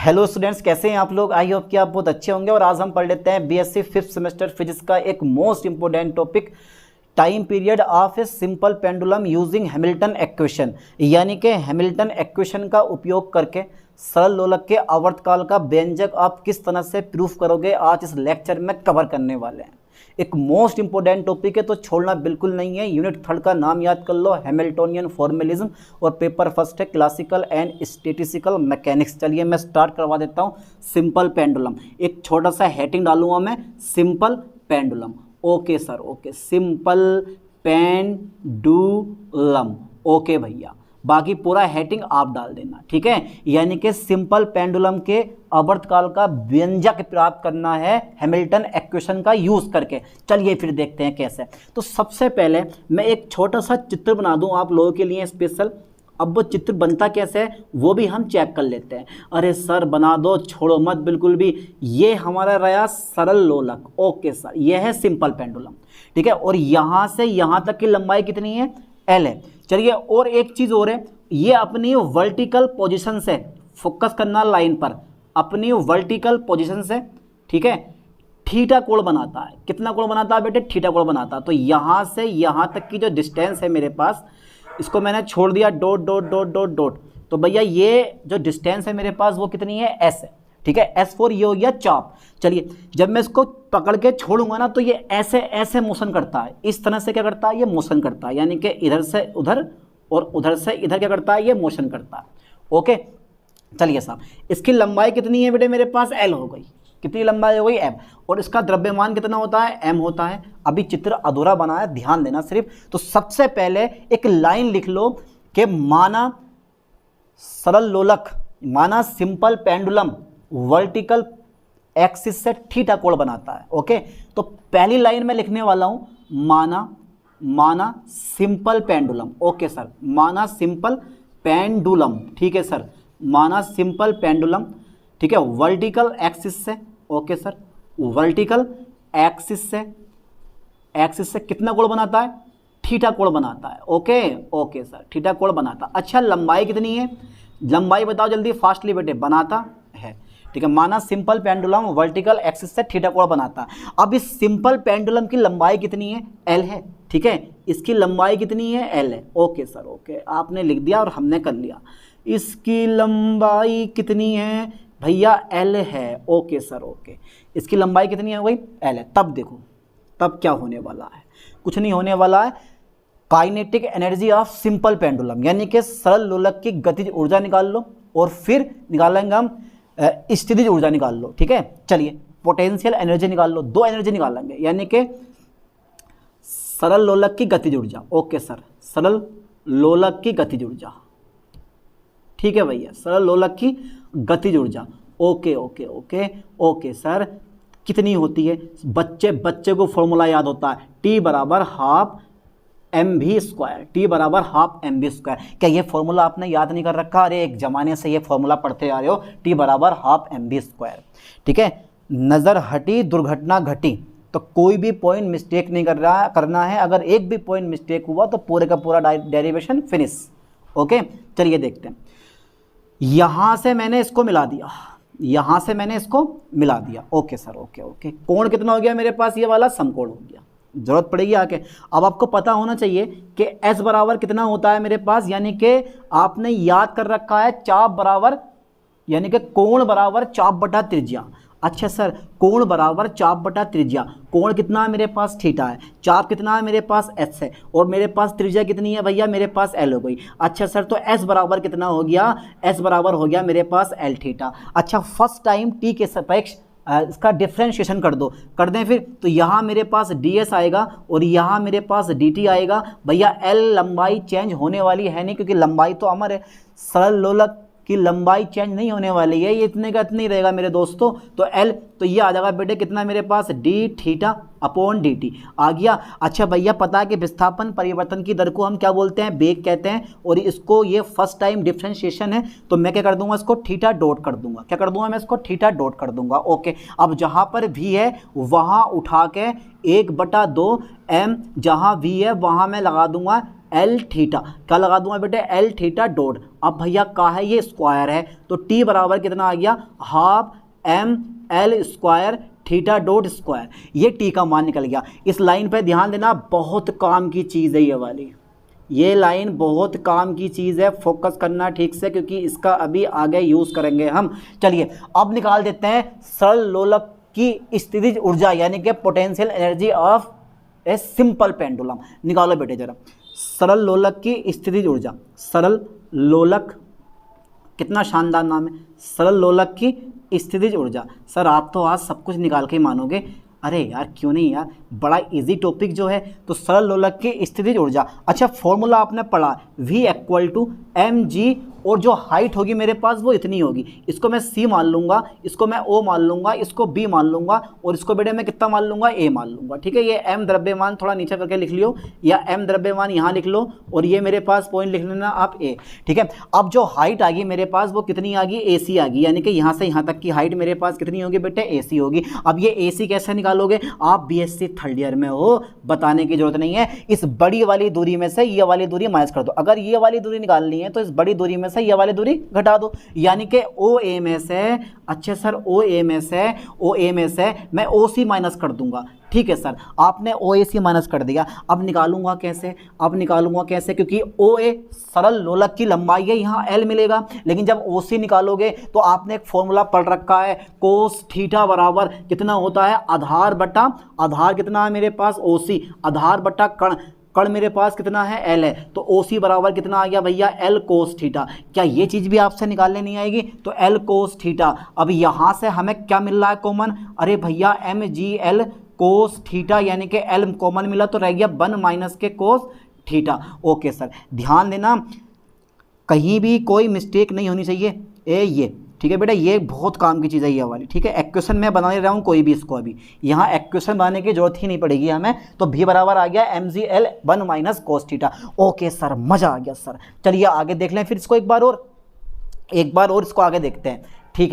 Hello students, कैसे हैं आप लोग। आई होप कि आप बहुत अच्छे होंगे। और आज हम पढ़ लेते हैं बीएससी 5th सेमेस्टर फिजिक्स का एक most important topic, time period of a simple pendulum using Hamilton equation. यानी कि हैमिल्टन इक्वेशन का उपयोग करके सरल लोलक के आवर्तकाल का व्यंजक आप किस तरह से प्रूफ करोगे, आज इस लेक्चर में कवर करने वाले हैं। एक मोस्ट इंपोर्टेंट टॉपिक है, तो छोड़ना बिल्कुल नहीं है। यूनिट 3 का नाम याद कर लो, हैमिल्टोनियन फॉर्मलिज्म, और पेपर फर्स्ट है क्लासिकल एंड स्टैटिस्टिकल मैकेनिक्स। चलिए मैं स्टार्ट करवा देता हूँ। सिंपल पेंडुलम, एक छोटा सा हेडिंग डालूंगा मैं, simple pendulum. Okay sir, okay, simple pendulum. Okay भैया, बाकी पूरा हेडिंग आप डाल देना, ठीक है। यानी कि सिंपल पेंडुलम के आवर्तकाल का व्यंजक प्राप्त करना है हैमिल्टन इक्वेशन का यूज करके। चलिए फिर देखते हैं कैसे। तो सबसे पहले मैं एक छोटा सा चित्र बना दूं आप लोगों के लिए स्पेशल। अब वो चित्र बनता कैसे है वो भी हम चेक कर लेते हैं। अरे सर बना दो, छोड़ो मत बिल्कुल भी। ये हमारा रहा सरल लोलक। ओके सर, ये है सिंपल पेंडुलम, ठीक है। और यहाँ से यहाँ तक की लंबाई कितनी है, एल है। चलिए और एक चीज और है, ये अपनी वर्टिकल पोजीशन से फोकस करना लाइन पर, अपनी वर्टिकल पोजीशन से, ठीक है, थीटा कोण बनाता है। कितना कोण बनाता है बेटे, थीटा कोण बनाता है। तो यहाँ से यहाँ तक की जो डिस्टेंस है मेरे पास, इसको मैंने छोड़ दिया dot dot dot dot dot. तो भैया ये जो डिस्टेंस है मेरे पास वो कितनी है, एस है, ठीक है। S4 ये हो गया चाप। चलिए जब मैं इसको पकड़ के छोड़ूंगा ना तो ये ऐसे ऐसे मोशन करता है, इस तरह से क्या करता है, ये मोशन करता है। यानी कि इधर से उधर और उधर से इधर क्या करता है, ये मोशन करता है। ओके चलिए साहब, इसकी लंबाई कितनी है बेटे मेरे पास, L हो गई। कितनी लंबाई हो गई, M। और इसका द्रव्यमान कितना होता है, M होता है। अभी चित्र अधूरा बना है, ध्यान देना सिर्फ। तो सबसे पहले एक लाइन लिख लो कि माना सरल लोलक, माना सिंपल पेंडुलम वर्टिकल एक्सिस से थीटा कोण बनाता है। ओके, तो पहली लाइन में लिखने वाला हूं, माना सिंपल पेंडुलम। ओके सर, माना सिंपल पेंडुलम, ठीक है सर, माना सिंपल पेंडुलम, ठीक है, वर्टिकल एक्सिस से। ओके सर, वर्टिकल एक्सिस से कितना कोण बनाता है, थीटा कोण बनाता है। ओके ओके सर, थीटा कोण बनाता। अच्छा लंबाई कितनी है, लंबाई बताओ जल्दी, फास्टली बेटे, बनाता है, ठीक है। माना सिंपल पेंडुलम वर्टिकल एक्सिस से थीटा कोण बनाता है। अब इस सिंपल पेंडुलम की लंबाई कितनी है, L है, ठीक है। इसकी लंबाई कितनी है, L है। ओके सर, ओके, आपने लिख दिया और हमने कर लिया। इसकी लंबाई कितनी है भैया, L है। ओके सर, ओके, इसकी लंबाई कितनी हो गई, L है। तब देखो तब क्या होने वाला है, कुछ नहीं होने वाला है। Kinetic energy of simple pendulum, यानी कि सरल लोलक की गतिज ऊर्जा निकाल लो, और फिर निकालेंगे हम स्थितिज ऊर्जा निकाल लो, ठीक है। चलिए पोटेंशियल एनर्जी निकाल लो, दो एनर्जी निकालेंगे, यानी कि सरल लोलक की गतिज ऊर्जा। ओके सर, सरल लोलक की गतिज ऊर्जा, ठीक है भैया, सरल लोलक की गतिज ऊर्जा। Okay okay okay okay sir, कितनी होती है, बच्चे को फॉर्मूला याद होता है, T बराबर हाफ mv², T बराबर हाफ mv²। क्या ये फॉर्मूला आपने याद नहीं कर रखा, अरे एक ज़माने से ये फॉर्मूला पढ़ते आ रहे हो, T बराबर हाफ mv², ठीक है। नज़र हटी दुर्घटना घटी, तो कोई भी पॉइंट मिस्टेक नहीं करना है। अगर एक भी पॉइंट मिस्टेक हुआ तो पूरे का पूरा डेरिवेशन फिनिश। ओके चलिए देखते हैं। यहाँ से मैंने इसको मिला दिया, यहाँ से मैंने इसको मिला दिया। ओके सर, ओके ओके, कोण कितना हो गया मेरे पास, ये वाला समकोण हो गया। जरूरत पड़ेगी आके। अब आपको पता होना चाहिए कि S बराबर कितना होता है मेरे पास, यानी कि आपने याद कर रखा है चाप बराबर, यानी कि कोण बराबर चाप बटा त्रिज्या। अच्छा सर, कोण बराबर चाप बटा त्रिज्या, कोण कितना है मेरे पास, थीटा है, चाप कितना है मेरे पास, S है, और मेरे पास त्रिज्या कितनी है भैया, मेरे पास L हो गई। अच्छा सर, तो S बराबर कितना हो गया, S बराबर हो गया मेरे पास L थीटा। अच्छा फर्स्ट टाइम T के सापेक्ष इसका डिफ्रेंशिएशन कर दो, कर दें फिर, तो यहाँ मेरे पास ds आएगा और यहाँ मेरे पास dt आएगा। भैया L लंबाई चेंज होने वाली है नहीं, क्योंकि लंबाई तो अमर है, सरल लोलक की लंबाई चेंज नहीं होने वाली है, ये इतने का इतना ही रहेगा मेरे दोस्तों। तो L, तो ये आ जाएगा बेटे कितना मेरे पास, d थीटा अपॉन dt आ गया। अच्छा भैया पता है कि विस्थापन परिवर्तन की दर को हम क्या बोलते हैं, वेग कहते हैं, और इसको ये फर्स्ट टाइम डिफ्रेंशिएशन है, तो मैं क्या कर दूंगा, इसको थीटा डॉट कर दूंगा। क्या कर दूंगा मैं, इसको थीटा डॉट कर दूंगा। ओके, अब जहाँ पर v है वहाँ उठा के 1/2 m, जहाँ v है वहाँ मैं लगा दूंगा एल थीटा, क्या लगा दूंगा बेटे, एल थीटा डॉट। अब भैया का है ये स्क्वायर है तो टी बराबर कितना आ गया, half M L square theta dot square, ये टी का मान निकल गया। इस लाइन पे ध्यान देना, बहुत काम की चीज़ है ये वाली, ये लाइन बहुत काम की चीज़ है, फोकस करना ठीक से क्योंकि इसका अभी आगे यूज़ करेंगे हम। चलिए अब निकाल देते हैं सरल लोलक की स्थितिज ऊर्जा यानी कि potential energy of a simple pendulum. निकालो बेटे जरा, सरल लोलक की स्थितिज ऊर्जा, सरल लोलक, कितना शानदार नाम है, सरल लोलक की स्थितिज ऊर्जा। सर आप तो आज सब कुछ निकाल के मानोगे, अरे यार क्यों नहीं यार, बड़ा इजी टॉपिक जो है। तो सरल लोलक की स्थितिज ऊर्जा, अच्छा फॉर्मूला आपने पढ़ा V = mg, और जो हाइट होगी मेरे पास वो इतनी होगी, इसको मैं C मान लूँगा, इसको मैं O मान लूँगा, इसको B मान लूँगा, और इसको बेटे मैं कितना मान लूँगा, A मान लूँगा। ठीक है, ये m द्रव्यमान थोड़ा नीचे करके लिख लियो, या m द्रव्यमान यहाँ लिख लो, और ये मेरे पास पॉइंट लिख लेना आप A। ठीक है, अब जो हाइट आ गई मेरे पास वो कितनी आ गई, AC आ गई, यानी कि यहाँ से यहाँ तक की हाइट मेरे पास कितनी होगी बेटे, AC होगी। अब ये AC कैसे निकालोगे, आप BSc थर्ड ईयर में हो, बताने की जरूरत नहीं है। इस बड़ी वाली दूरी में से ये वाली दूरी माइनस कर दो, अगर ये वाली दूरी निकालनी है तो इस बड़ी दूरी में से ये वाली दूरी घटा दो, यानी कि OA में से, अच्छे सर OA में से मैं OC माइनस कर दूंगा। ठीक है सर, आपने OAC माइनस कर दिया, अब निकालूंगा कैसे, क्योंकि OA सरल लोलक की लंबाई है, यहाँ L मिलेगा, लेकिन जब OC निकालोगे तो आपने एक फॉर्मूला पढ़ रखा है, कोस थीटा बराबर कितना होता है, आधार बटा, आधार कितना है मेरे पास OC, आधार बटा कण मेरे पास कितना है, L है, तो OC बराबर कितना आ गया भैया, L कोस थीटा। क्या ये चीज़ भी आपसे निकालने नहीं आएगी, तो L कोस थीटा। अब यहाँ से हमें क्या मिल रहा है कॉमन, अरे भैया MGL कोस थीटा, यानी कि L कॉमन मिला तो रह गया 1 माइनस के कोस थीटा। ओके सर, ध्यान देना कहीं भी कोई मिस्टेक नहीं होनी चाहिए, ये ठीक है बेटा, ये बहुत काम की चीज़ है ये वाली। ठीक है, एक्वेशन मैं बना रहा हूँ कोई भी, इसको अभी यहाँ एक्वेशन बनाने की जरूरत ही नहीं पड़ेगी हमें, तो V बराबर आ गया MGL 1 minus cos theta. Okay sir, मज़ा आ गया सर। चलिए आगे देख लें फिर इसको एक बार और इसको आगे देखते हैं। ठीक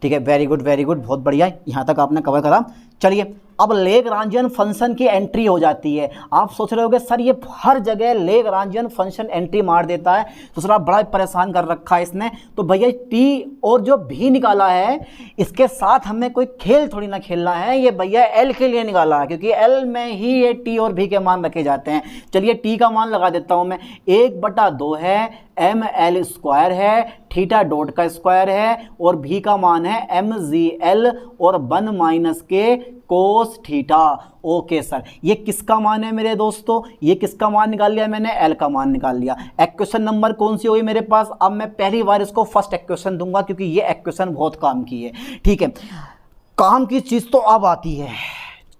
है, वेरी गुड, बहुत बढ़िया, यहाँ तक आपने कवर करा। चलिए अब लेग्रांजियन फंक्शन की एंट्री हो जाती है। आप सोच रहे होगे सर ये हर जगह लेग्रांजियन फंक्शन एंट्री मार देता है, तो सर बड़ा परेशान कर रखा है इसने। तो भैया टी और जो भी निकाला है इसके साथ हमें कोई खेल थोड़ी ना खेलना है, ये भैया एल के लिए निकाला है, क्योंकि एल में ही ये टी और भी के मान रखे जाते हैं। चलिए टी का मान लगा देता हूँ मैं, 1/2 है ML स्क्वायर है, थीटा डॉट का स्क्वायर है, और भी का मान है MGL और 1 माइनस के कोस थीटा। ओके सर, ये किसका मान है मेरे दोस्तों, ये किसका मान निकाल लिया मैंने, एल का मान निकाल लिया। एक्वेशन नंबर कौन सी होगी मेरे पास, अब मैं पहली बार इसको फर्स्ट एक्वेशन दूंगा क्योंकि ये एक्वेशन बहुत काम की है। ठीक है, काम की चीज़ तो अब आती है,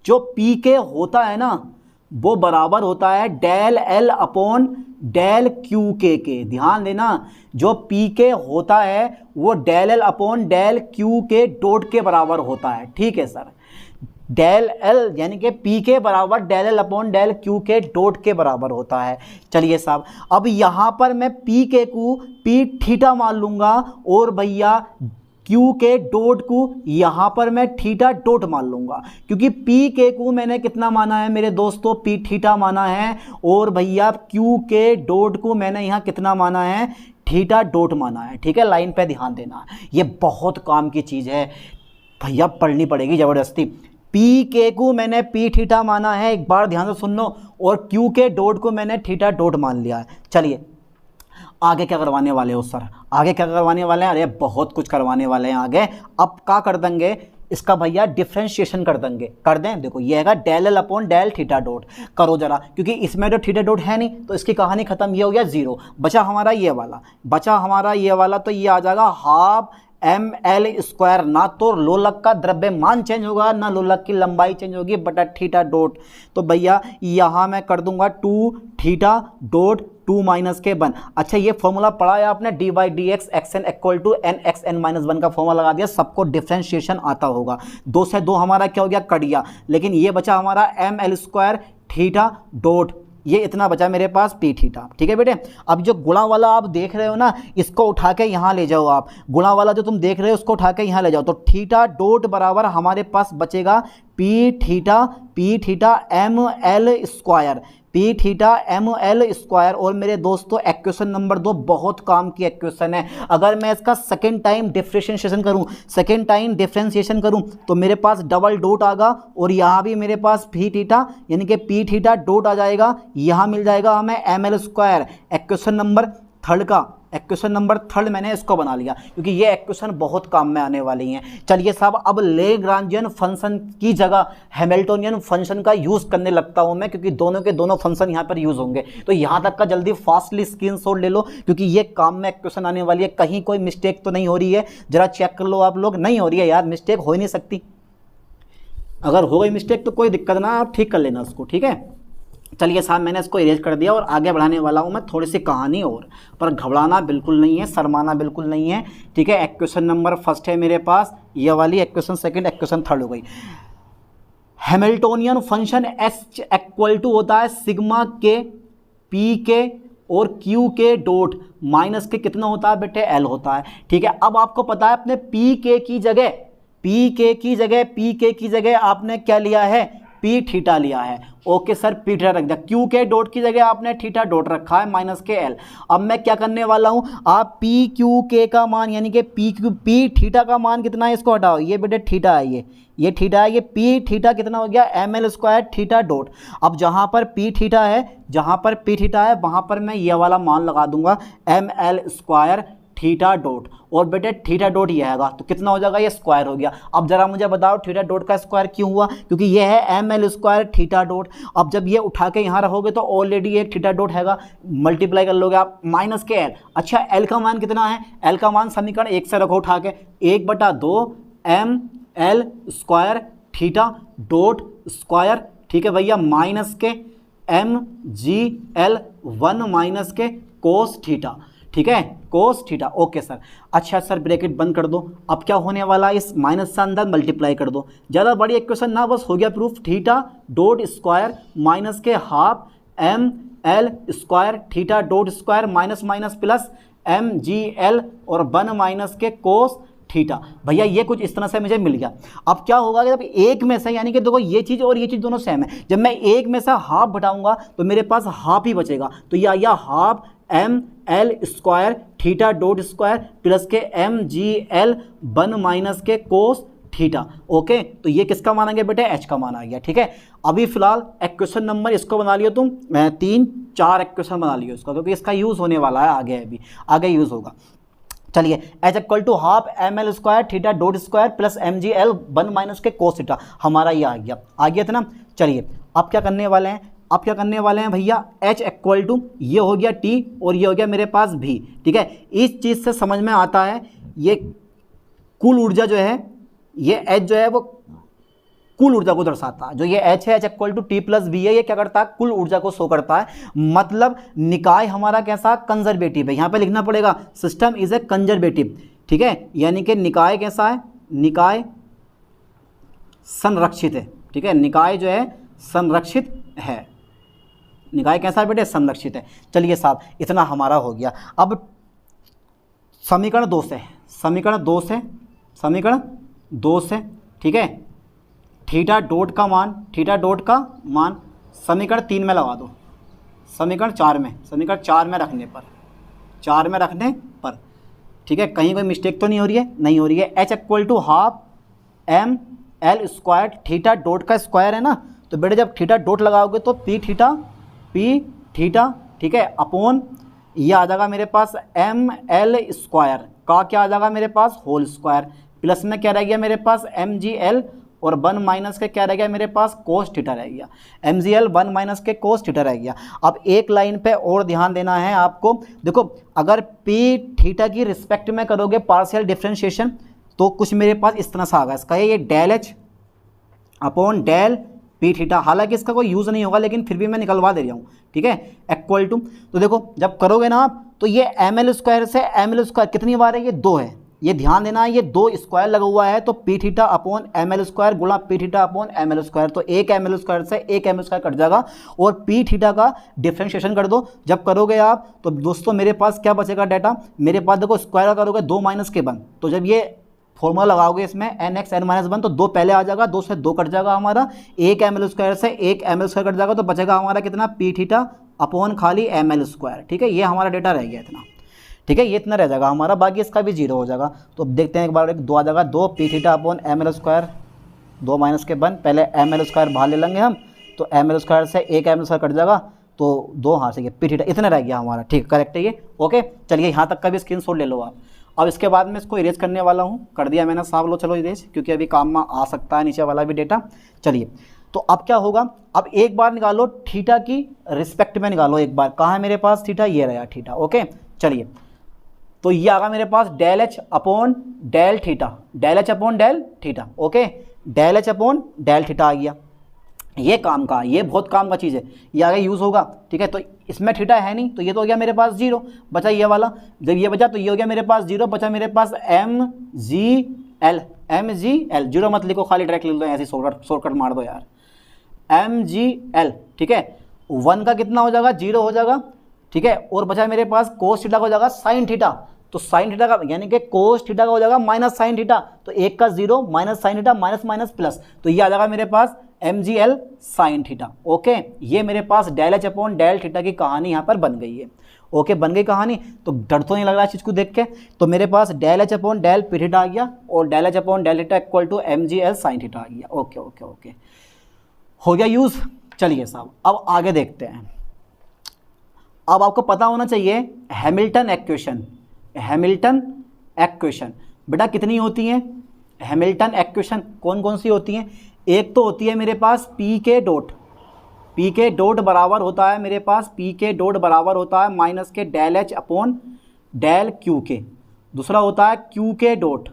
जो पी के होता है ना वो बराबर होता है del L upon del q k. ध्यान देना, जो पी के होता है वो del L upon del q k dot के बराबर होता है। ठीक है सर, डेल एल यानी कि पी के बराबर del L upon del q k dot के बराबर होता है। चलिए साहब, अब यहाँ पर मैं पी के को पी थीटा मान लूँगा, और भैया क्यू के डॉट को यहाँ पर मैं थीटा डॉट मान लूँगा, क्योंकि पी के को मैंने कितना माना है मेरे दोस्तों, पी थीटा माना है, और भैया क्यू के डॉट को मैंने यहाँ कितना माना है, थीटा डॉट माना है। ठीक है, लाइन पे ध्यान देना, ये बहुत काम की चीज़ है भैया, पढ़नी पड़ेगी ज़बरदस्ती। पी के को मैंने पी थीटा माना है, एक बार ध्यान से सुन लो, और क्यू के डॉट को मैंने थीटा डॉट मान लिया है। चलिए आगे क्या करवाने वाले हो सर, आगे क्या करवाने वाले हैं, अरे बहुत कुछ करवाने वाले हैं आगे। अब क्या कर देंगे इसका भैया, डिफ्रेंशिएशन कर देंगे, कर दें। देखो ये है del L upon del theta dot, करो जरा, क्योंकि इसमें जो थीटा डॉट है नहीं तो इसकी कहानी खत्म, ये हो गया 0, बचा हमारा ये वाला, तो ये आ जाएगा हाफ ML स्क्वायर। ना तो लोलक का द्रव्यमान चेंज होगा ना लोलक की लंबाई चेंज होगी, बटा थीटा डॉट। तो भैया यहाँ मैं कर दूंगा 2 थीटा डॉट 2 माइनस के 1। अच्छा ये फॉर्मूला पढ़ा है आपने, d/dx xn = nxn-1 का फॉर्मूला लगा दिया, सबको डिफ्रेंशिएशन आता होगा। 2 से 2 हमारा क्या हो गया, कट गया, लेकिन ये बचा हमारा ML स्क्वायर थीटा डॉट, ये इतना बचा मेरे पास पी थीटा। ठीक है बेटे, अब जो गुणा वाला आप देख रहे हो ना, इसको उठा के यहाँ ले जाओ, आप गुणा वाला जो तुम देख रहे हो उसको उठा के यहाँ ले जाओ, तो थीटा डॉट बराबर हमारे पास बचेगा p theta ML square. P theta M L square. और मेरे दोस्तों इक्वेशन नंबर 2 बहुत काम की इक्वेशन है। अगर मैं इसका सेकेंड टाइम डिफरेंशिएशन करूं तो मेरे पास डबल डॉट आएगा और यहाँ भी मेरे पास पी थीटा यानी कि पी थीटा डॉट आ जाएगा, यहाँ मिल जाएगा हमें M L square. Equation number third मैंने इसको बना लिया क्योंकि ये इक्वेशन बहुत काम में आने वाली हैं। चलिए साहब, अब लेग्रांजियन फंक्शन की जगह हैमिल्टोनियन फंक्शन का यूज़ करने लगता हूं मैं, क्योंकि दोनों के दोनों फंक्शन यहाँ पर यूज़ होंगे। तो यहाँ तक का जल्दी फास्टली स्क्रीनशॉट ले लो क्योंकि ये काम में इक्वेशन आने वाली है। कहीं कोई मिस्टेक तो नहीं हो रही है, जरा चेक कर लो आप लोग। नहीं हो रही है यार, मिस्टेक हो ही नहीं सकती। अगर हो गई मिस्टेक तो कोई दिक्कत ना, आप ठीक कर लेना उसको, ठीक है। चलिए साहब, मैंने इसको इरेज कर दिया और आगे बढ़ाने वाला हूँ मैं थोड़ी सी कहानी और, पर घबराना बिल्कुल नहीं है, शर्माना बिल्कुल नहीं है, ठीक है। इक्वेशन नंबर फर्स्ट है मेरे पास ये वाली, इक्वेशन सेकंड, इक्वेशन थर्ड हो गई। Hamiltonian function H equal to होता है सिग्मा के पी के और क्यू के डॉट माइनस के कितना होता है बेटे, एल होता है, ठीक है। अब आपको पता है अपने पी के की जगह आपने क्या लिया है, पी थीटा लिया है। ओके सर, पी थीटा रख दिया। क्यू के डॉट की जगह आपने थीटा डॉट रखा है माइनस के एल। अब मैं क्या करने वाला हूं, आप पी क्यू के का मान यानी कि पी थीटा का मान कितना है इसको हटाओ, ये बेटे थीटा है, ये थीटा है, ये पी थीटा कितना हो गया, M L square theta dot. अब जहां पर पी थीटा है वहां पर मैं ये वाला मान लगा दूंगा M L square theta dot, और बेटे थीटा डॉट ये आएगा तो कितना हो जाएगा, ये स्क्वायर हो गया। अब जरा मुझे बताओ थीटा डॉट का स्क्वायर क्यों हुआ, क्योंकि ये है M L square theta dot. अब जब ये उठा के यहाँ रखोगे तो ऑलरेडी एक थीटा डॉट हैगा, मल्टीप्लाई कर लोगे आप माइनस के एल। अच्छा, एल का मान कितना है, एल का मान समीकरण 1 से रखो उठा के, 1/2 M L square theta dot square, ठीक है भैया, माइनस के एम जी एल 1 माइनस के कोस थीटा, ठीक है, कोस थीटा। Okay sir. अच्छा सर, ब्रैकेट बंद कर दो। अब क्या होने वाला है, इस माइनस से अंदर मल्टीप्लाई कर दो, ज़्यादा बड़ी इक्वेशन ना, बस हो गया proof. Theta dot square minus के half M L square theta dot square minus minus plus M G L और 1 माइनस के कोस थीटा। भैया ये कुछ इस तरह से मुझे मिल गया। अब क्या होगा कि जब एक में से, यानी कि देखो ये चीज़ और ये चीज़ दोनों सेम है, जब मैं एक में से हाफ घटाऊंगा तो मेरे पास हाफ ही बचेगा, तो ये आया half M L square theta dot square plus के एम जी एल 1 माइनस के कोस थीटा। ओके, तो ये किसका मान आ गया बेटे, एच का मान आ गया, ठीक है। अभी फिलहाल इक्वेशन नंबर इसको बना लियो तुम, 3-4 इक्वेशन बना लियो इसका, क्योंकि इसका यूज़ होने वाला है आगे, अभी आगे यूज़ होगा। चलिए, H equal to half M L square theta dot square plus M G L 1 minus के कोस थीटा, हमारा ये आ गया था ना। चलिए, अब क्या करने वाले हैं भैया, H इक्वल टू ये हो गया T और ये हो गया मेरे पास V, ठीक है। इस चीज़ से समझ में आता है ये कुल ऊर्जा जो है, ये H जो है वो कुल ऊर्जा को दर्शाता है। जो ये H है, H equal to T plus V है, ये क्या करता है, कुल ऊर्जा को शो करता है। मतलब निकाय हमारा कैसा, कंजर्वेटिव है। यहाँ पे लिखना पड़ेगा सिस्टम इज ए कंजर्वेटिव, ठीक है, यानी कि निकाय कैसा है, निकाय संरक्षित है, ठीक है, निकाय जो है संरक्षित है। निकाय कैसा है बेटे, संरक्षित है। चलिए साहब, इतना हमारा हो गया। अब समीकरण 2 से, ठीक है, थीटा डॉट का मान समीकरण 3 में लगा दो, समीकरण 4 में रखने पर, ठीक है, कहीं कोई मिस्टेक तो नहीं हो रही है। H equal to half M L square theta dot का स्क्वायर है ना, तो बेटे जब थीटा डॉट लगाओगे तो पी थीटा, ठीक है, अपॉन ये आ जाएगा मेरे पास एम एल स्क्वायर का क्या आ जाएगा मेरे पास, होल स्क्वायर, प्लस में क्या रह गया मेरे पास एम जी एल और 1 माइनस के क्या रह गया मेरे पास, कोस थीटा रह गया, एम जी एल 1 माइनस के कोस थीटा रह गया। अब एक लाइन पे और ध्यान देना है आपको, देखो अगर पी थीटा की रिस्पेक्ट में करोगे पार्शियल डिफ्रेंशिएशन तो कुछ मेरे पास इस तरह से आ गया, इसका ये del H upon del P theta, हालांकि इसका कोई यूज़ नहीं होगा लेकिन फिर भी मैं निकलवा दे रहा हूँ, ठीक है, इक्वल टू। तो देखो जब करोगे ना आप तो ये एम एल स्क्वायर से एम एल स्क्वायर कितनी बार है, ये 2 है, ये ध्यान देना है, ये 2 स्क्वायर लगा हुआ है, तो P theta upon M L square गुणा P theta upon M L square, तो एक एम एल स्क्वायर से एक एम एल स्क्वायर कट जाएगा और पी थीटा का डिफ्रेंशिएशन कर दो। जब करोगे आप तो दोस्तों मेरे पास क्या बचेगा डाटा, मेरे पास देखो स्क्वायर का करोगे 2 माइनस के 1, तो जब ये फॉर्मूला लगाओगे इसमें nx n-1 तो 2 पहले आ जाएगा, 2 से 2 कट जाएगा हमारा, 1 ml² से 1 ml² कट जाएगा तो बचेगा हमारा कितना, पी थीटा अपॉन खाली ml²। ठीक है, ये हमारा डेटा रह गया इतना। ठीक है, ये इतना रह जाएगा हमारा, बाकी इसका भी 0 हो जाएगा। तो अब देखते हैं एक बार, 2 आ जाएगा, 2 P theta upon ml², 2 minus के 1, पहले ml² बाहर ले लेंगे हम, तो ml² से 1 ml² कट जाएगा तो 2 हाथ से पी थीटा, इतना रह गया हमारा। ठीक, करेक्ट है ये। ओके, चलिए यहाँ तक का भी स्क्रीनशॉट ले लो आप। अब इसके बाद में इसको इरेज करने वाला हूँ, कर दिया मैंने साहब, लो चलो इरेज, क्योंकि अभी काम में आ सकता है नीचे वाला भी डेटा। चलिए, तो अब क्या होगा, अब एक बार निकालो थीटा की रिस्पेक्ट में निकालो एक बार, कहाँ है मेरे पास थीटा, ये रहा थीटा। ओके, चलिए, तो ये आगा मेरे पास del H upon del theta, del H upon del theta. Okay, del H upon del theta आ गया, ये काम का, ये बहुत काम का चीज़ है, ये आगे यूज़ होगा। ठीक है, तो इसमें थीटा है नहीं, तो ये तो हो गया मेरे पास 0, बचा ये वाला, जब ये बचा तो ये हो गया मेरे पास 0, बचा मेरे पास mgl, mgl 0 मत लिखो, खाली डायरेक्ट लिख दो, ऐसे शॉर्टकट मार दो यार, mgl। ठीक है, 1 का कितना हो जाएगा, 0 हो जाएगा। ठीक है, और बचा मेरे पास कोस थीटा का हो जाएगा साइन थीटा, तो साइन थीटा का यानी कि कोस थीटा का हो जाएगा माइनस साइन थीटा, तो 1 का 0 minus sine theta minus minus plus, तो ये आ जाएगा मेरे पास mgl साइन थीटा। ओके, ये मेरे पास del H upon del theta की कहानी यहाँ पर बन गई है। ओके, बन गई कहानी, तो डर तो नहीं लग रहा इस चीज़ को देख के। तो मेरे पास del H upon del P theta आ गया और del H upon del theta equal to mgl sine theta आ गया। ओके ओके ओके, हो गया यूज़। चलिए साहब, अब आगे देखते हैं। अब आपको पता होना चाहिए हैमिल्टन इक्वेशन, हैमिल्टन इक्वेशन बेटा कितनी होती हैं, हैमिल्टन इक्वेशन कौन कौन सी होती हैं। एक तो होती है मेरे पास पी के डॉट, पी के डॉट बराबर होता है मेरे पास, पी के डॉट बराबर होता है माइनस के del H upon del q k. दूसरा होता है Q k dot,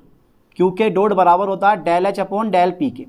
Q k dot बराबर होता है del H upon del p k.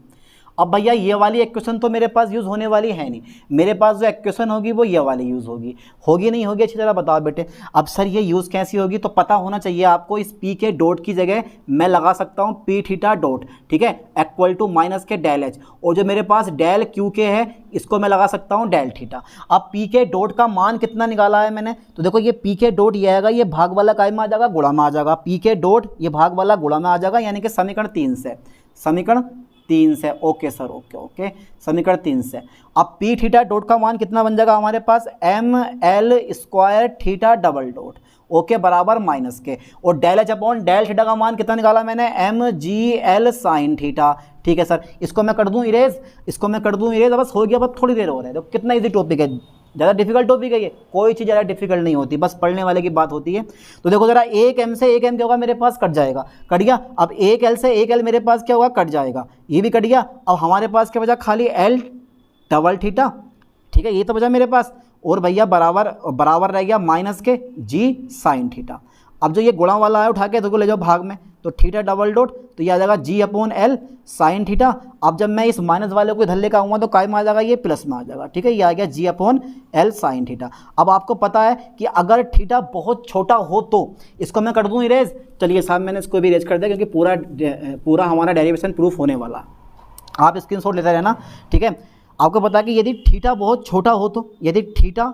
अब भैया ये वाली इक्वेशन तो मेरे पास यूज़ होने वाली है नहीं, मेरे पास जो इक्वेशन होगी वो ये वाली यूज़ होगी, होगी नहीं होगी अच्छी तरह बताओ बेटे। अब सर ये यूज़ कैसी होगी, तो पता होना चाहिए आपको, इस पी के डॉट की जगह मैं लगा सकता हूँ पी थीटा डॉट, ठीक है, इक्वल टू माइनस के डेल एच, और जो मेरे पास डेल क्यू के है इसको मैं लगा सकता हूँ डेल थीटा। अब पी के डॉट का मान कितना निकाला है मैंने, तो देखो ये पी के डॉट ये आएगा, ये भाग वाला काय में आ जाएगा, गुणा में आ जाएगा, पी के डॉट ये भाग वाला गुणा में आ जाएगा, यानी कि समीकरण 3 से, समीकरण 3 से। ओके सर, ओके ओके, समीकरण 3 से। अब पी थीटा डॉट का मान कितना बन जाएगा हमारे पास, M L square theta double dot, okay, बराबर माइनस के, और del H upon del theta का मान कितना निकाला मैंने, M G L sine theta. ठीक है सर, इसको मैं कर दूं इरेज, इसको मैं कर दूं इरेज, बस हो गया, बस थोड़ी देर हो रहा है। तो कितना इजी टॉपिक है, ज़्यादा डिफिकल्ट टॉपिक है ये, कोई चीज़ ज़्यादा डिफिकल्ट नहीं होती, बस पढ़ने वाले की बात होती है। तो देखो ज़रा, 1 m से 1 m क्या होगा मेरे पास, कट जाएगा, कट गया। अब 1 l से 1 l मेरे पास क्या होगा, कट जाएगा, ये भी कट गया। अब हमारे पास क्या बचा, खाली l डबल थीटा, ठीक है, ये तो बचा मेरे पास, और भैया बराबर बराबर रह गया माइनस के g साइन थीटा। अब जो ये गुणा वाला है उठा के तो ले जाओ भाग में, तो थीटा डबल डॉट, तो ये आ जाएगा g upon L sine theta. अब जब मैं इस माइनस वाले को इधर लेकर आऊँगा तो काय में आ जाएगा, ये प्लस में आ जाएगा, ठीक है, ये आ गया g upon L sine theta. अब आपको पता है कि अगर थीटा बहुत छोटा हो तो इसको मैं कर दूँ इरेज। चलिए साहब, मैंने इसको भी इरेज कर दिया, क्योंकि पूरा हमारा डेरिवेशन प्रूफ होने वाला, आप स्क्रीनशॉट लेते रहना, ठीक है। आपको पता है कि यदि थीटा बहुत छोटा हो तो, यदि थीटा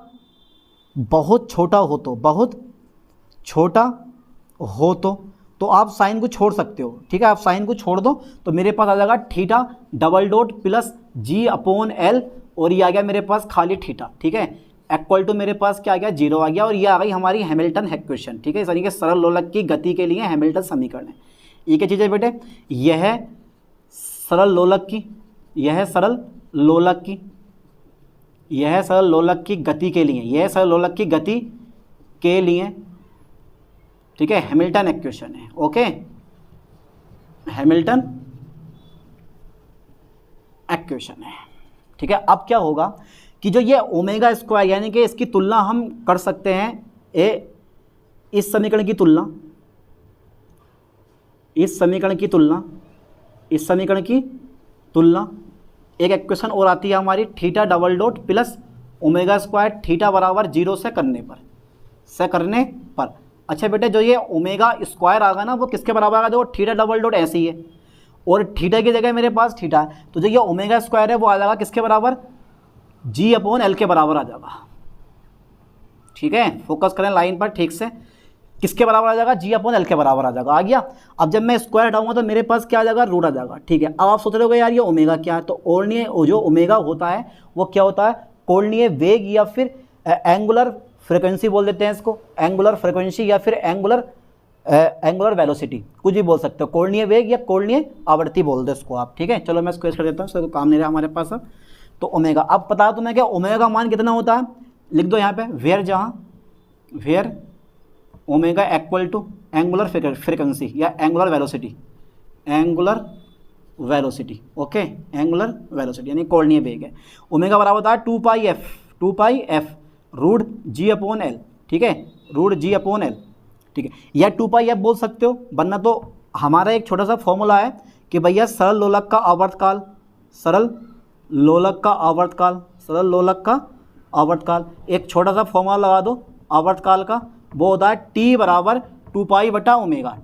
बहुत छोटा हो तो, बहुत छोटा हो तो आप साइन को छोड़ सकते हो, ठीक है, आप साइन को छोड़ दो तो मेरे पास आ जाएगा थीटा डबल डॉट प्लस जी अपॉन एल, और ये आ गया मेरे पास खाली थीटा, ठीक है, इक्वल टू मेरे पास क्या आ गया, 0 आ गया, और ये आ गई हमारी हैमिल्टन इक्वेशन, ठीक है। इस तरीके सरल लोलक की गति के लिए हैमिल्टन समीकरण है। ये क्या चीज़ है बेटे, यह है सरल लोलक की, यह है सरल लोलक की, यह है सरल लोलक की गति के लिए, यह सरल लोलक की गति के लिए, ठीक है, हैमिल्टन इक्वेशन है। ओके, हैमिल्टन इक्वेशन है, ठीक है। अब क्या होगा कि जो ये ओमेगा स्क्वायर, यानी कि इसकी तुलना हम कर सकते हैं इस समीकरण की तुलना, इस समीकरण की तुलना, इस समीकरण की तुलना, एक इक्वेशन और आती है हमारी theta double dot plus omega square theta बराबर 0 से करने पर, अच्छा बेटे, जो ये ओमेगा स्क्वायर आगा ना वो किसके बराबर आएगा, देखो थीटा डबल डॉट ऐसे ही है, और थीटा की जगह मेरे पास थीटा है, तो जो ये ओमेगा स्क्वायर है वो आ जाएगा किसके बराबर, जी अपॉन एल के बराबर आ जाएगा, ठीक है। फोकस करें लाइन पर ठीक से, किसके बराबर आ जाएगा, जी अपॉन एल के बराबर आ जाएगा। आ गया। अब जब मैं स्क्वायर हटाऊंगा तो मेरे पास क्या आ जाएगा, रूट आ जाएगा। ठीक है, अब आप सोच रहे हो यार ये ओमेगा क्या है, तो कोणीय जो ओमेगा होता है वो क्या होता है, कोणीय वेग या फिर एंगुलर फ्रिक्वेंसी बोल देते हैं इसको, एंगुलर फ्रिक्वेंसी या फिर एंगुलर वेलोसिटी, कुछ भी बोल सकते हो, कोणीय वेग या कोणीय आवृत्ति बोल दो इसको आप। ठीक है, चलो मैं स्क्वेयर कर देता हूँ, इसका काम नहीं रहा हमारे पास अब। तो ओमेगा, अब पता तुम्हें क्या ओमेगा का मान कितना होता है, लिख दो यहाँ पे where omega equal to angular frequency या angular velocity, okay, angular velocity यानी कोणीय वेग है। ओमेगा बराबर होता है 2 pi F root G upon L. ठीक है, रूट जी अपॉन एल। ठीक है, या 2 पाई एफ बोल सकते हो, वरना तो हमारा एक छोटा सा फॉर्मूला है कि भैया सरल लोलक का आवर्तकाल, एक छोटा सा फॉर्मूला लगा दो आवर्तकाल का, वो होता है टी बराबर 2 पाई बटा ओमेगा,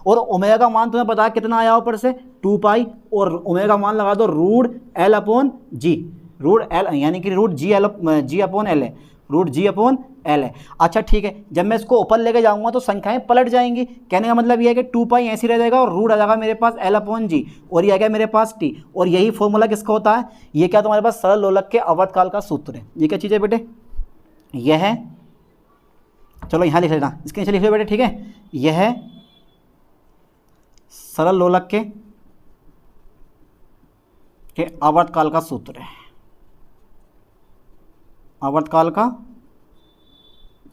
और ओमेगा का मान तुम्हें पता है कितना आया ऊपर से 2 पाई, और ओमेगा का मान लगा दो रूट एल अपॉन जी, रूट एल यानी कि रूट जी अपॉन एल है, रूट जी अपॉन एल है। अच्छा ठीक है, जब मैं इसको ऊपर लेके जाऊंगा तो संख्याएं पलट जाएंगी, कहने का मतलब ये है कि 2 पाई ऐसे रह जाएगा और रूट आ जाएगा मेरे पास एल अपॉन जी, और ये आ गया मेरे पास टी, और यही फॉर्मूला किसका होता है, ये क्या तुम्हारे पास सरल लोलक के आवर्तकाल का सूत्र है। ये क्या चीज़ है बेटे, यह है, चलो यहाँ लिख लेना, इसके नीचे लिख लो बेटे। ठीक है, यह है सरल लोलक के आवर्तकाल का सूत्र है, आवर्तकाल का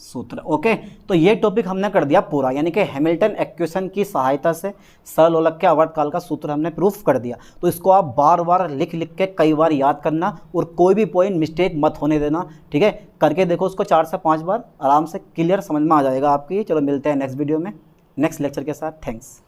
सूत्र। ओके, तो ये टॉपिक हमने कर दिया पूरा, यानी कि हैमिल्टन इक्वेशन की सहायता से सरल लोलक के आवर्तकाल का सूत्र हमने प्रूफ कर दिया। तो इसको आप बार बार लिख के कई बार याद करना, और कोई भी पॉइंट मिस्टेक मत होने देना। ठीक है, करके देखो उसको 4 से 5 बार, आराम से क्लियर समझ में आ जाएगा आपकी। चलो मिलते हैं नेक्स्ट वीडियो में नेक्स्ट लेक्चर के साथ। थैंक्स।